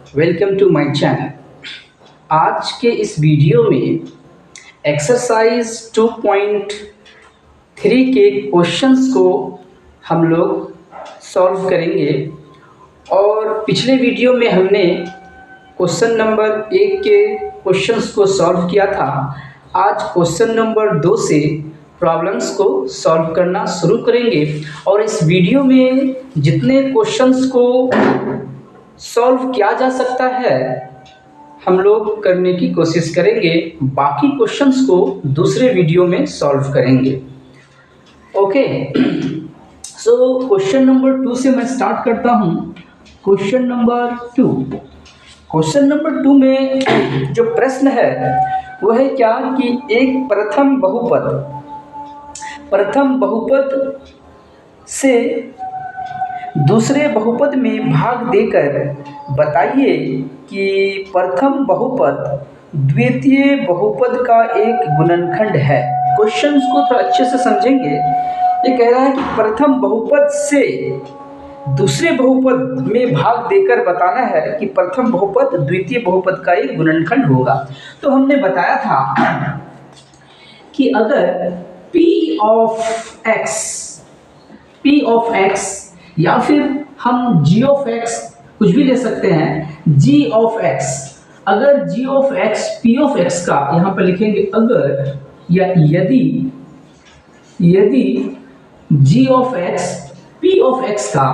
Welcome to my channel. आज के इस वीडियो में एक्सरसाइज 2.3 के क्वेश्चंस को हम लोग सॉल्व करेंगे। और पिछले वीडियो में हमने क्वेश्चन नंबर 1 के क्वेश्चंस को सॉल्व किया था। आज क्वेश्चन नंबर 2 से प्रॉब्लम्स को सॉल्व करना शुरू करेंगे। और इस वीडियो में जितने क्वेश्चंस को सॉल्व किया जा सकता है हम लोग करने की कोशिश करेंगे। बाकी क्वेश्चंस को दूसरे वीडियो में सॉल्व करेंगे। ओके, सो क्वेश्चन नंबर 2 से मैं स्टार्ट करता हूँ। क्वेश्चन नंबर 2 में जो प्रश्न है वह है क्या कि एक प्रथम बहुपद से दूसरे बहुपद में भाग देकर बताइए कि प्रथम बहुपद द्वितीय बहुपद का एक गुणनखंड है। क्वेश्चंस को थोड़ा अच्छे से समझेंगे। ये कह रहा है कि प्रथम बहुपद से दूसरे बहुपद में भाग देकर बताना है कि प्रथम बहुपद द्वितीय बहुपद का एक गुणनखंड होगा। तो हमने बताया था कि अगर p ऑफ x या फिर हम g ऑफ x कुछ भी ले सकते हैं। g ऑफ x, अगर g of x p of x का यहाँ पर लिखेंगे अगर या यदि g of x p of x का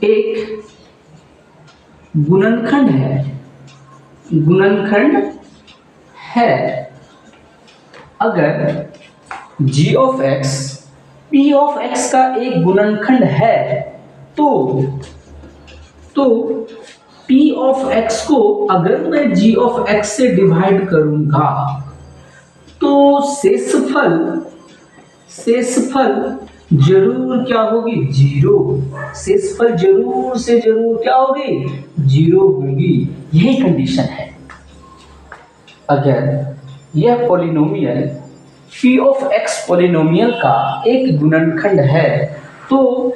एक गुणनखंड है, अगर g of x p of x का एक गुणनखंड है तो p ऑफ x को अगर मैं g ऑफ x से डिवाइड करूंगा तो शेषफल जरूर क्या होगी? 0। शेषफल जरूर से जरूर क्या होगी? 0 होगी। यही कंडीशन है। अगर यह polynomial p of x polynomial का एक गुणनखंड है तो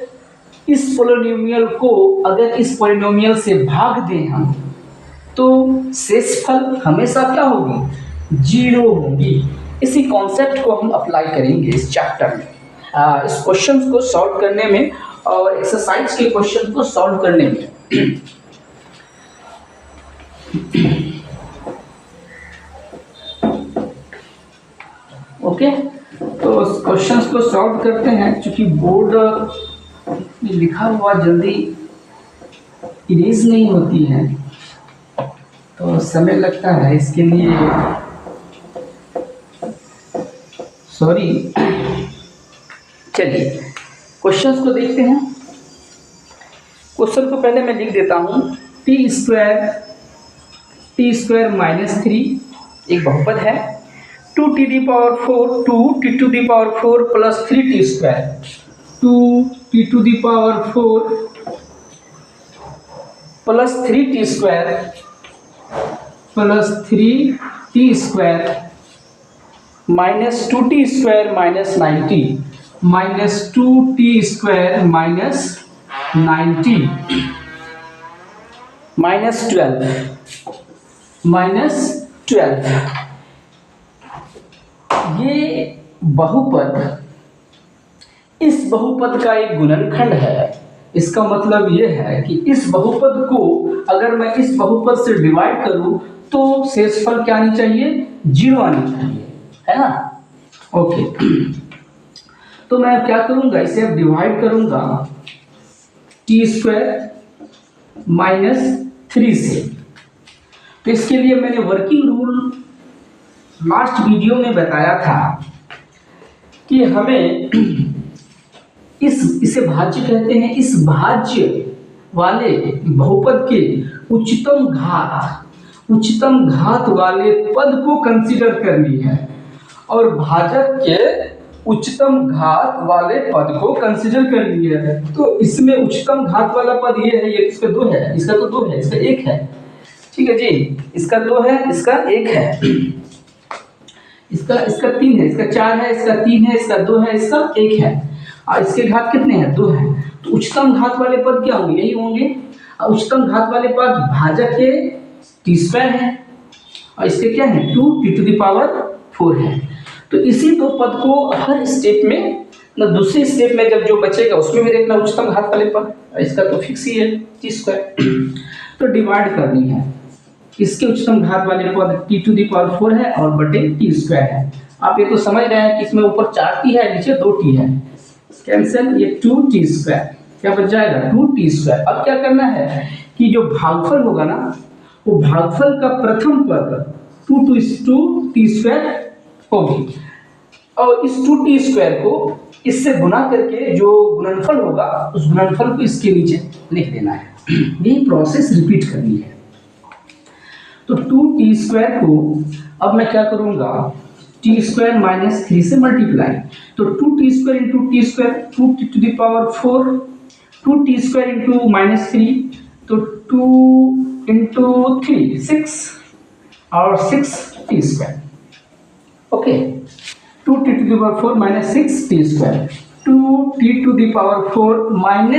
इस पॉलिनोमियल को अगर इस पॉलिनोमियल से भाग दें हम तो शेषफल हमेशा क्या होगी? 0 होगी। इसी कॉन्सेप्ट को हम अप्लाई करेंगे इस चैप्टर में, इस क्वेश्चन को सॉल्व करने में और एक्सरसाइज के क्वेश्चन को सॉल्व करने में। ओके, तो क्वेश्चंस को सॉल्व करते हैं। क्योंकि बोर्ड में लिखा हुआ जल्दी इरेज नहीं होती है तो समय लगता है, इसके लिए सॉरी। चलिए क्वेश्चंस को देखते हैं। क्वेश्चन को पहले मैं लिख देता हूँ। t स्क्वायर माइनस 3 एक बहुपद है। 2t to the power 4 2t to the power 4 plus 3t square 2t to the power 4 plus 3t square plus 3t square minus 2t square minus 90 minus 2t square minus 90 minus 12 ये बहुपद इस बहुपद का एक गुणनखंड है। इसका मतलब ये है कि इस बहुपद को अगर मैं इस बहुपद से डिवाइड करूं तो शेषफल क्या आनी चाहिए? 0 आनी चाहिए, है ना। ओके, तो मैं क्या करूंगा, इसे अब डिवाइड करूंगा t स्क्वायर माइनस 3 से। तो इसके लिए मैंने वर्किंग रूल लास्ट वीडियो में बताया था कि हमें इसे भाज्य कहते हैं। इस भाज्य वाले बहुपद के उच्चतम घात वाले पद को कंसीडर करनी है और भाजक के उच्चतम घात वाले पद को कंसीडर करनी है। तो इसमें उच्चतम घात वाला पद ये है, ये इसका 2 है, इसका तो 2 है, इसका 1 है। ठीक है जी, इसका 2 है, इसका 1 है, इसका 3 है, इसका 4 है, इसका 3 है, इसका 2 है, इसका 1 है। और इसके घात कितने हैं? 2 है। तो उच्चतम घात वाले पद क्या होंगे? यही होंगे। उच्चतम घात वाले पद भाजक के टी स्क्वायर है और इसके क्या है 2t⁴ है। तो इसी दो पद को हर स्टेप में ना दूसरे स्टेप में जब जो बचेगा उसमें भी देखना उच्चतम घात वाले पद, इसका तो फिक्स ही है t²। तो डिवाइड करनी है, इसके उच्चतम घात वाले पद t⁴ है और बटे t² है। आप ये तो समझ रहे हैं कि इसमें ऊपर 4t है नीचे 2t है, कैंसिल, ये 2t², क्या बच जाएगा 2t²। अब क्या करना है कि जो भागफल होगा ना वो भागफल का प्रथम पद 2t² होगी और इस 2t² को इससे गुना करके जो गुणनफल होगा उस गुणनफल को इसके नीचे लिख देना है। यही प्रोसेस रिपीट करनी है। तो 2t² को अब मैं क्या करूंगा t² - 3 से मल्टीप्लाई, तो 2t² into t², 2t⁴, 2t² into -3, तो 2 इंटू 3 6 और 6t²। Okay, 2t⁴ - 6t², 2t⁴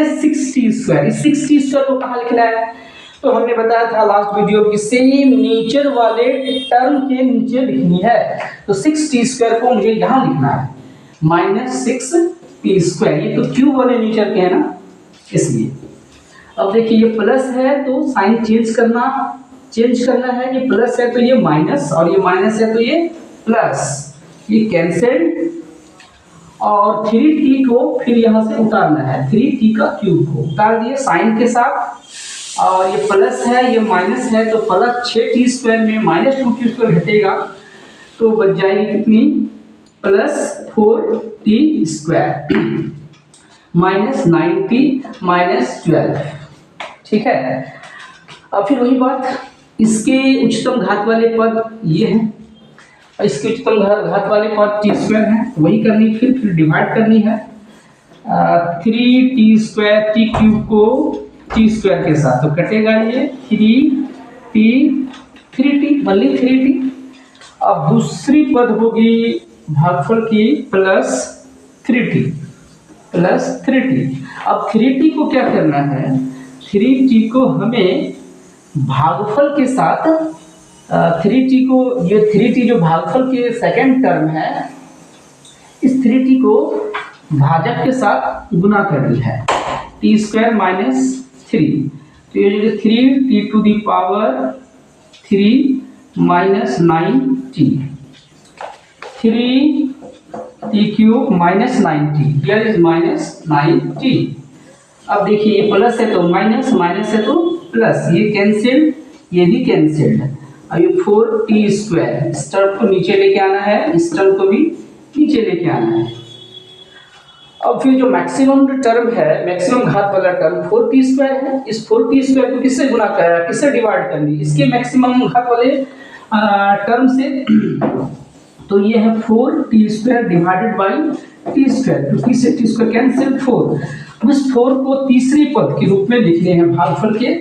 - 6t²। इस 6t² को कहाँ लिखना है? तो हमने बताया था लास्ट वीडियो की सेम नीचर वाले टर्म के नीचे लिखनी है। तो 6t² को मुझे यहाँ लिखना है -6t²। ये तो क्यूब वाले नीचर के है ना, इसलिए। अब देखिए ये प्लस है तो साइन चेंज करना है, ये प्लस है तो ये माइनस और ये माइनस है तो ये प्लस, ये कैंसिल। और 3t को फिर यहाँ से उतारना है, 3t का क्यूब को उतार दिए साइन के साथ, और ये प्लस है ये माइनस है तो प्लस 6t² में -2t² घटेगा तो बच जाएगी कितनी +4t² -9t -12। ठीक है। अब फिर वही बात, इसके उच्चतम घात वाले पद ये हैं, इसके उच्चतम घात वाले पद t² हैं, वही करनी फिर डिवाइड करनी है 3t² t³ को t² के साथ, तो कटेगा ये 3t मल्ली 3t। अब दूसरी पद होगी भागफल की +3t। अब 3t को क्या करना है, 3t को हमें भागफल के साथ 3t को, ये 3t जो भागफल के सेकंड टर्म है, इस 3t को भाजक के साथ गुना करनी है t² - 3, तो ये जो 3t⁴ 3 -9t, 3t³ -9t, here is -9t। अब देखिए ये प्लस है तो माइनस, माइनस है तो प्लस, ये कैंसिल, ये भी कैंसिल्ड। अब ये 4t², इस टर्म को नीचे लेके आना है, इस टर्म को भी नीचे लेके आना है। अब फिर जो मैक्सिमम टर्म है, मैक्सिमम घात वाला टर्म 4t² है, इस 4t² को किससे गुना करना है, किससे डिवाइड करनी है, इसके मैक्सिमम घात वाले टर्म से। तो ये है 4t² डिवाइडेड बाई t², तो t से t² कैंसिल 4। अब इस 4 को तीसरे पद के रूप में लिखने हैं भागफल के,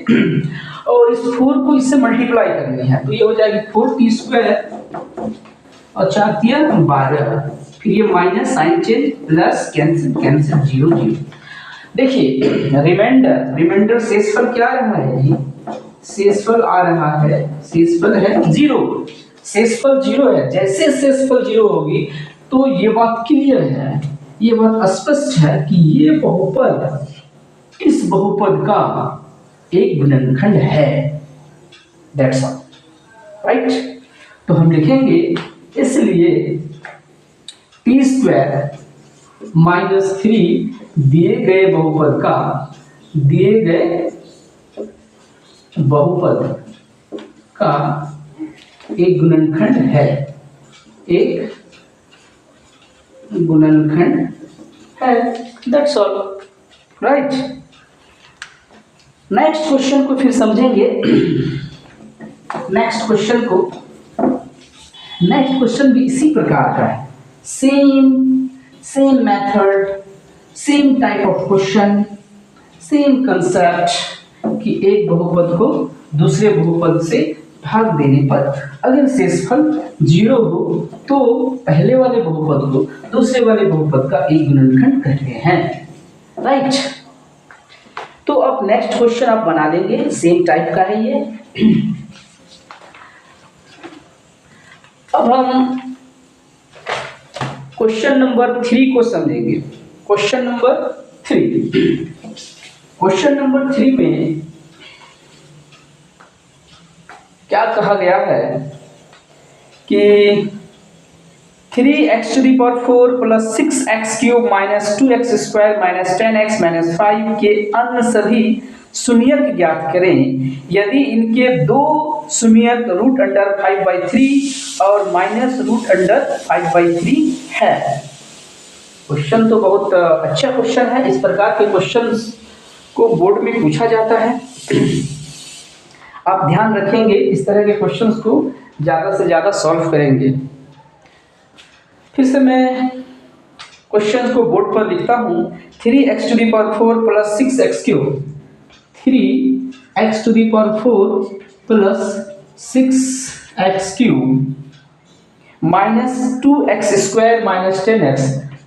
और इस 4 को इससे मल्टीप्लाई करनी है, तो ये हो जाएगी 4t² और 4 दिया 12, फिर ये minus sign change plus cancel 0 0। देखिए रिमाइंडर शेषफल क्या आ रहा है जी, शेषफल आ रहा है, शेषफल है 0, शेषफल 0 है। जैसे शेषफल 0 होगी तो ये बात क्लियर है, ये बात स्पष्ट है कि ये बहुपद इस बहुपद का एक गुणनखंड है, दैट्स ऑल, राइट। तो हम लिखेंगे इसलिए t² - 3 दिए गए बहुपद का एक गुणनखंड है, एक गुणनखंड है, that's all, right. Next question को फिर समझेंगे। नेक्स्ट क्वेश्चन भी इसी प्रकार का है, same method, same type of question, same concept कि एक बहुपद को दूसरे बहुपद से भाग देने पर अगर शेषफल 0 हो तो पहले वाले बहुपद को दूसरे वाले बहुपद का एक गुणनखंड कहते हैं, राइट। तो अब अब नेक्स्ट क्वेश्चन आप बना लेंगे, सेम टाइप का है ये। अब हम क्वेश्चन नंबर 3 को समझेंगे। क्वेश्चन नंबर 3, क्वेश्चन नंबर 3 में क्या कहा गया है कि 3x⁴ plus 6x³ minus 2x² minus 10x minus 5 के अन्य सभी शून्यक ज्ञात करें यदि इनके दो शून्यक √5/3 और -√5/3 है। क्वेश्चन तो बहुत अच्छा क्वेश्चन है। इस प्रकार के क्वेश्चंस को बोर्ड में पूछा जाता है। आप ध्यान रखेंगे, इस तरह के क्वेश्चंस को ज़्यादा से ज़्यादा सॉल्व करेंगे। फिर से मैं क्वेश्चंस को बोर्ड पर लिखता हूँ। 3x⁴ plus 6x³ 3x⁴ plus 6x³ minus 2x² minus 10x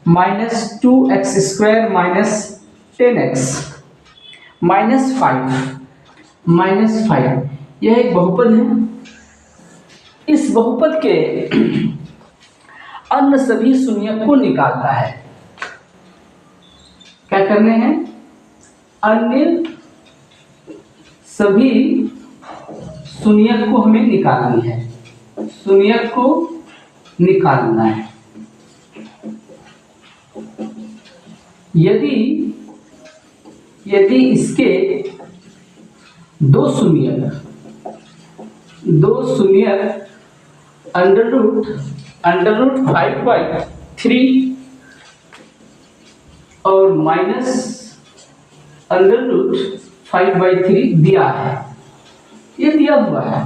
minus 2x² minus 10x minus 5 यह एक बहुपद है। इस बहुपद के अन्य सभी शून्यक को निकालना है। क्या करने हैं? अन्य सभी शून्यक को हमें निकालनी है। शून्यक को निकालना है। यदि इसके दो शून्यक √5/3 और माइनस √5/3 दिया है, ये दिया हुआ है।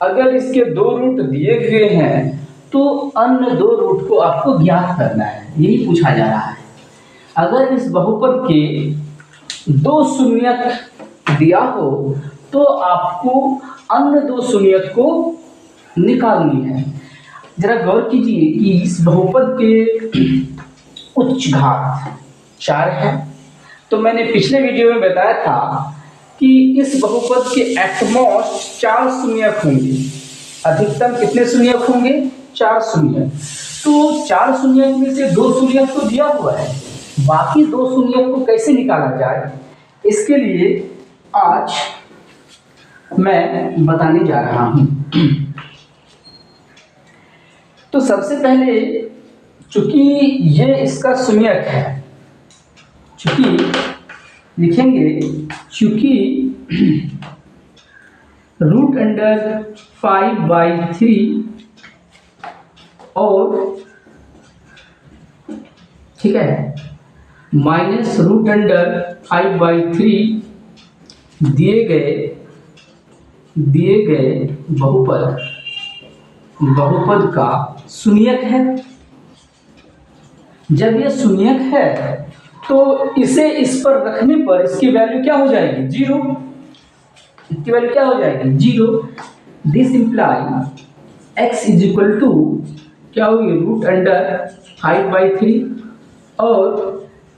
अगर इसके दो रूट दिए हुए हैं तो अन्य दो रूट को आपको ज्ञात करना है, यही पूछा जा रहा है। अगर इस बहुपद के दो शून्यक दिया हो तो आपको अन्य दो शून्यक को निकालनी है। जरा गौर कीजिए कि इस बहुपद के उच्च घात 4 है। तो मैंने पिछले वीडियो में बताया था कि इस बहुपद के एटमोस्ट 4 शून्यक होंगे। अधिकतम कितने शून्यक होंगे? 4 शून्यक। तो 4 शून्यक में से 2 शून्यक तो दिया हुआ है, बाकी 2 शून्यक को कैसे निकाला जाए, इसके लिए आज मैं बताने जा रहा हूं। तो सबसे पहले, चूंकि ये इसका शून्यक है, चूंकि लिखेंगे चूंकि √5/3 और ठीक है माइनस √5/3 दिए गए बहुपद का शून्यक है। जब यह शून्यक है तो इसे इस पर रखने पर इसकी वैल्यू क्या हो जाएगी? 0। इसकी वैल्यू क्या हो जाएगी? 0। दिस इंप्लाई x = क्या होगी? √5/3 और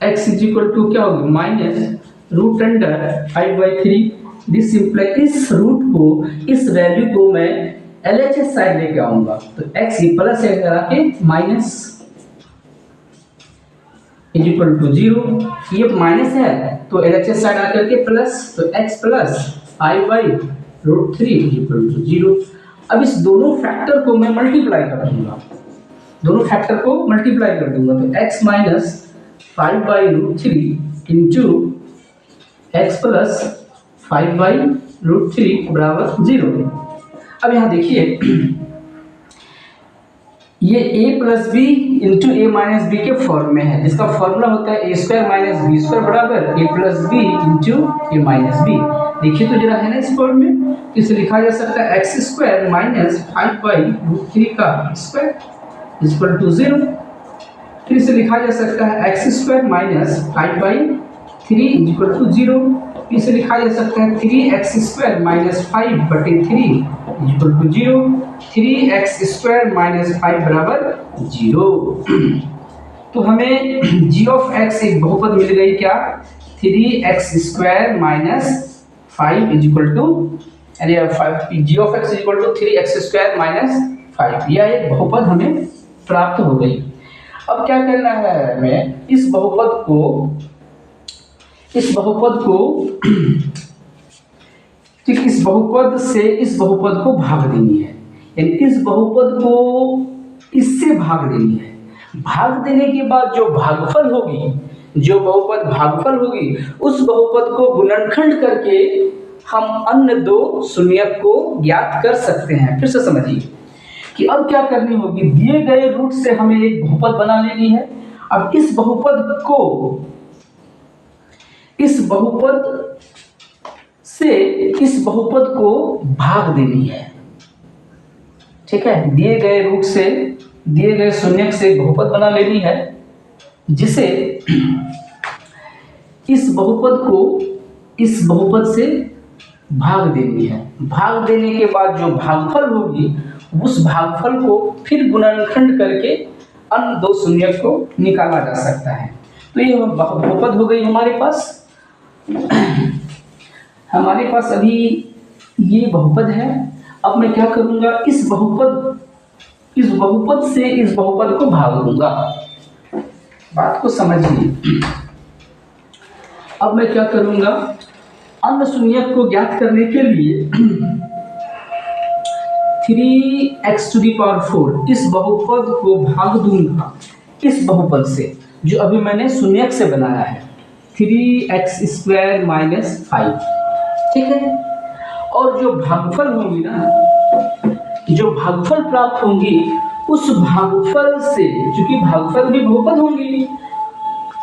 x = क्या होगी? -√5/3। दिस इंप्लाई इस रूट को, इस वैल्यू को मैं LHS साइड लेके आऊंगा, तो x की प्लस साइड करा के माइनस = 0। ये माइनस है तो LHS साइड आकर के प्लस, तो x प्लस 5/√3 = 0। अब इस दोनों फैक्टर को मैं मल्टीप्लाई कर दूंगा, तो x minus 5/√3 into x plus 5/√3 बराबर 0। अब यहाँ देखिए, ये a plus B into A minus B के फॉर्म में है, जिसका फॉर्मूला होता है a² माइनस b² बराबर a plus B into A minus B. देखिए तो जरा है ना इस फॉर्म में, इसे लिखा जा सकता है x² माइनस 5/√3 का स्क्वायर = 0। फिर इसे लिखा जा सकता है x² माइनस 5/3 = 0। इसे लिखा जा सकता है 3x² माइनस 5/3 = 0। 3x² माइनस 5 बराबर 0। तो हमें g(x) एक बहुपद मिल गई, क्या? 3x² minus 5 is equal to यानी 5 g of x is equal to 3x² minus 5। यह एक बहुपद हमें प्राप्त हो गई। अब क्या करना है हमें, इस बहुपद को ठीक इस बहुपद से इस बहुपद को भाग देनी है, यानी इस बहुपद को इससे भाग देनी है। भाग देने के बाद जो भागफल होगी, जो बहुपद भागफल होगी, उस बहुपद को गुणनखंड करके हम अन्य दो शून्यक को ज्ञात कर सकते हैं। फिर से समझिए कि अब क्या करनी होगी, दिए गए रूट से हमें एक बहुपद बना लेनी है। अब इस बहुपद से इस बहुपद को भाग देनी है। ठीक है, दिए गए रूट से दिए गए शून्यक से एक बहुपद बना लेनी है, जिसे इस बहुपद को इस बहुपद से भाग देनी है। भाग देने के बाद जो भागफल होगी, उस भागफल को फिर गुणनखंड करके अन्य दो शून्यक को निकाला जा सकता है। तो ये बहुपद हो गई हमारे पास। हमारे पास अभी ये बहुपद है। अब मैं क्या करूंगा, इस बहुपद से इस बहुपद को भाग दूंगा। बात को समझिए। अब मैं क्या करूंगा, अन्य शून्यक को ज्ञात करने के लिए 3x⁴ इस बहुपद को भाग दूंगा इस बहुपद से, जो अभी मैंने शून्यक से बनाया है, 3x² माइनस 5। ठीक है, और जो भागफल होंगी ना, जो भागफल प्राप्त होंगी, उस भागफल से, चूंकि भागफल भी बहुपद होंगी,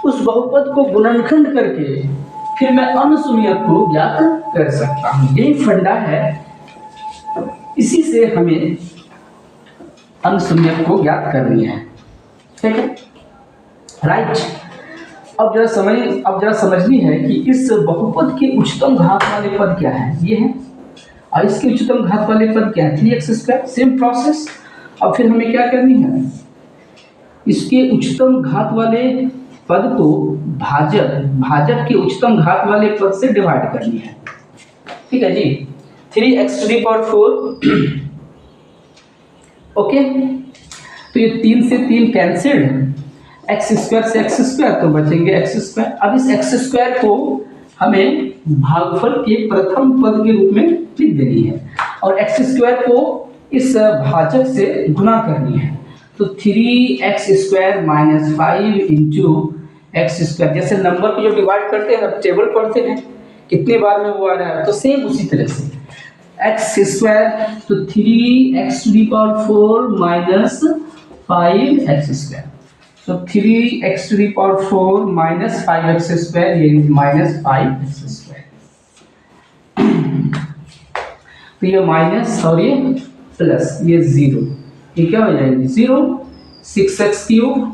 उस बहुपद को गुणनखंड करके फिर मैं अन्य शून्यक को ज्ञात कर सकता हूँ। यही फंडा है, इसी से हमें अन्य शून्यक को ज्ञात करनी है। ठीक है, राइट। अब जरा समझनी है कि इस बहुपद के उच्चतम घात वाले पद क्या है। ये है, और इसके उच्चतम घात वाले पद क्या है, 3x²। Same process. अब फिर हमें क्या करनी है, इसके उच्चतम घात वाले पद को भाजक के उच्चतम घात वाले पद से डिवाइड करनी है। ठीक है जी, 3x⁴। ओके, तो ये 3 से 3 कैंसिल्ड, x² से x² तो बचेंगे x²। अब इस x² को हमें भागफल के प्रथम पद के रूप में लिख देनी है, और x² को इस भाजक से गुणा करनी है। तो 3x² माइनस 5 इंटू x²। जैसे नंबर को जो डिवाइड करते हैं, टेबल पढ़ते हैं कितने बार में वो आ रहा है, तो सेम उसी तरह से x², तो 3x⁴ माइनस 5x²। तो 3x⁴ माइनस 5x², ये माइनस 5x²। तो ये माइनस और ये प्लस, ये 0, ये क्या हो जाएंगे 0। 6x³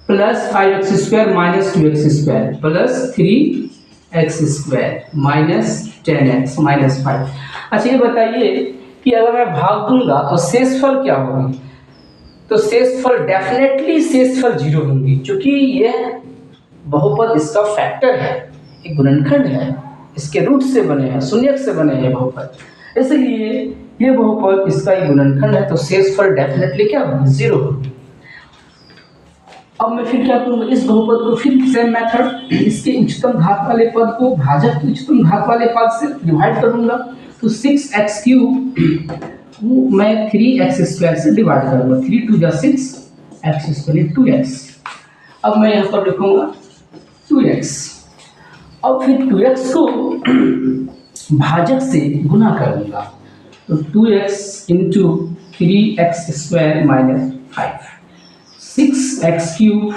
plus 5x² minus 2x² plus 3x² minus 10x minus 5। अच्छा, ये बताइए कि अगर मैं भाग दूंगा तो शेषफल क्या होगी। तो शेषफल डेफिनेटली शेषफल 0 होंगी, क्योंकि यह बहुपद इसका फैक्टर है, एक गुणनखंड है, इसके रूट से बने हैं, शून्यक से बने हैं बहुपद, इसलिए ये बहुपद इसका एक गुणनखंड है। तो शेषफल डेफिनेटली क्या होगी, 0 होगी। अब मैं फिर क्या करूँगा, इस बहुपद को फिर सेम मेथड, इसके उच्चतम घात वाले पद को भाजक के उच्चतम घात वाले पद से डिवाइड करूँगा। तो 6x³ मैं 3x² से डिवाइड करूँगा, 3 2 जा 6, x² 2x। अब मैं यहाँ पर लिखूँगा 2x। अब फिर 2x को भाजक से गुणा करूँगा, तो 2x into 3x² minus 5, 6x³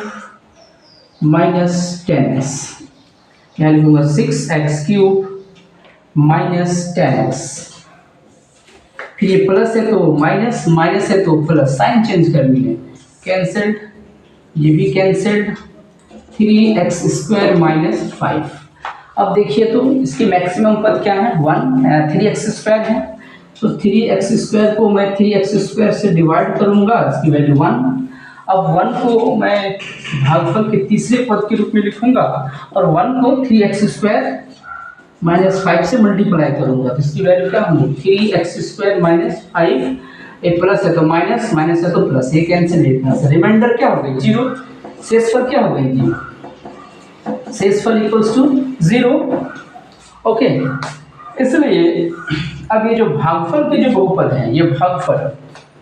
minus 10x। यहाँ लिखूँगा 6x³ माइनस 10x। फिर ये प्लस है तो माइनस, माइनस है तो प्लस, साइन चेंज करनी है, कैंसल्ड, ये भी कैंसल्ड। 3x² minus 5। अब देखिए तो इसकी मैक्सिमम पद क्या है, 1, 3x² है। तो 3x² को मैं 3x² से डिवाइड करूंगा, इसकी वैल्यू 1। अब 1 को मैं भागफल के तीसरे पद के रूप में लिखूंगा और 1 को 3x² माइनस 5 से मल्टीप्लाई करूंगा, तो इसकी वैल्यू क्या होगी 3x² माइनस 5, एक प्लस है तो माइनस, माइनस है तो प्लस, ये कैंसिल है, रिमाइंडर क्या हो गई 0, शेषफल क्या हो गई जी, शेषफल इक्वल्स टू 0। ओके, इसलिए अब ये जो भागफल के जो बहुपद हैं, ये भागफल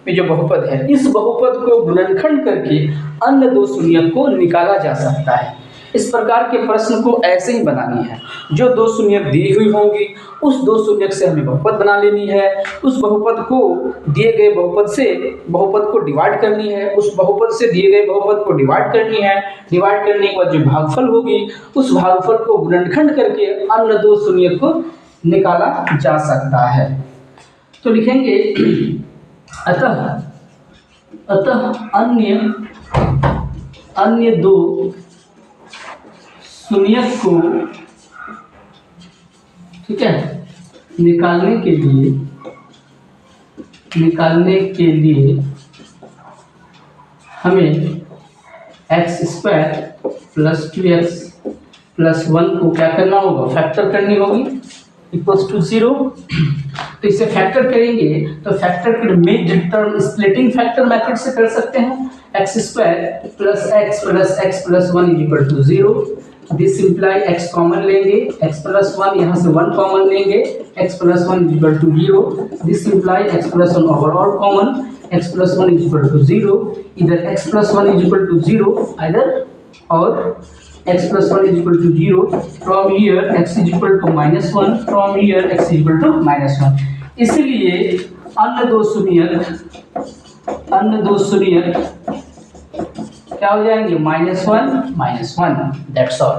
में जो बहुपद है, इस बहुपद को गुणनखंड करके अन्य दो शून्यक को निकाला जा सकता है। इस प्रकार के प्रश्न को ऐसे ही बनानी है, जो दो शून्यक दी हुई होंगी उस दो शून्यक से हमें बहुपद बना लेनी है, उस बहुपद को दिए गए बहुपद से बहुपद को डिवाइड करनी है, उस बहुपद से दिए गए बहुपद को डिवाइड करनी है, डिवाइड करने के बाद जो भागफल होगी उस भागफल को गुणनखंड करके अन्य दो शून्यक को निकाला जा सकता है। तो लिखेंगे अतः अन्य दो शून्यक को, ठीक है, निकालने के लिए हमें x² प्लस 2x प्लस 1 को क्या करना होगा, फैक्टर करनी होगी, इक्वल्स टू 0। तो इसे फैक्टर करेंगे तो फैक्टर के mid term splitting factor method से कर सकते हैं, x² plus x plus 1 is equal to 0। This imply x common लेंगे, x प्लस 1 यहाँ से 1 कॉमन लेंगे, x plus 1 is equal to 0। This imply x plus 1 overall common, x plus 1 is equal to 0। इधर x plus 1 is equal to 0 इधर, और x plus 1 is equal to 0. From here x is equal to -1. From here x is equal to -1. इसलिए अन्य दो शून्यक क्या हो जाएंगे, -1 -1, that's all.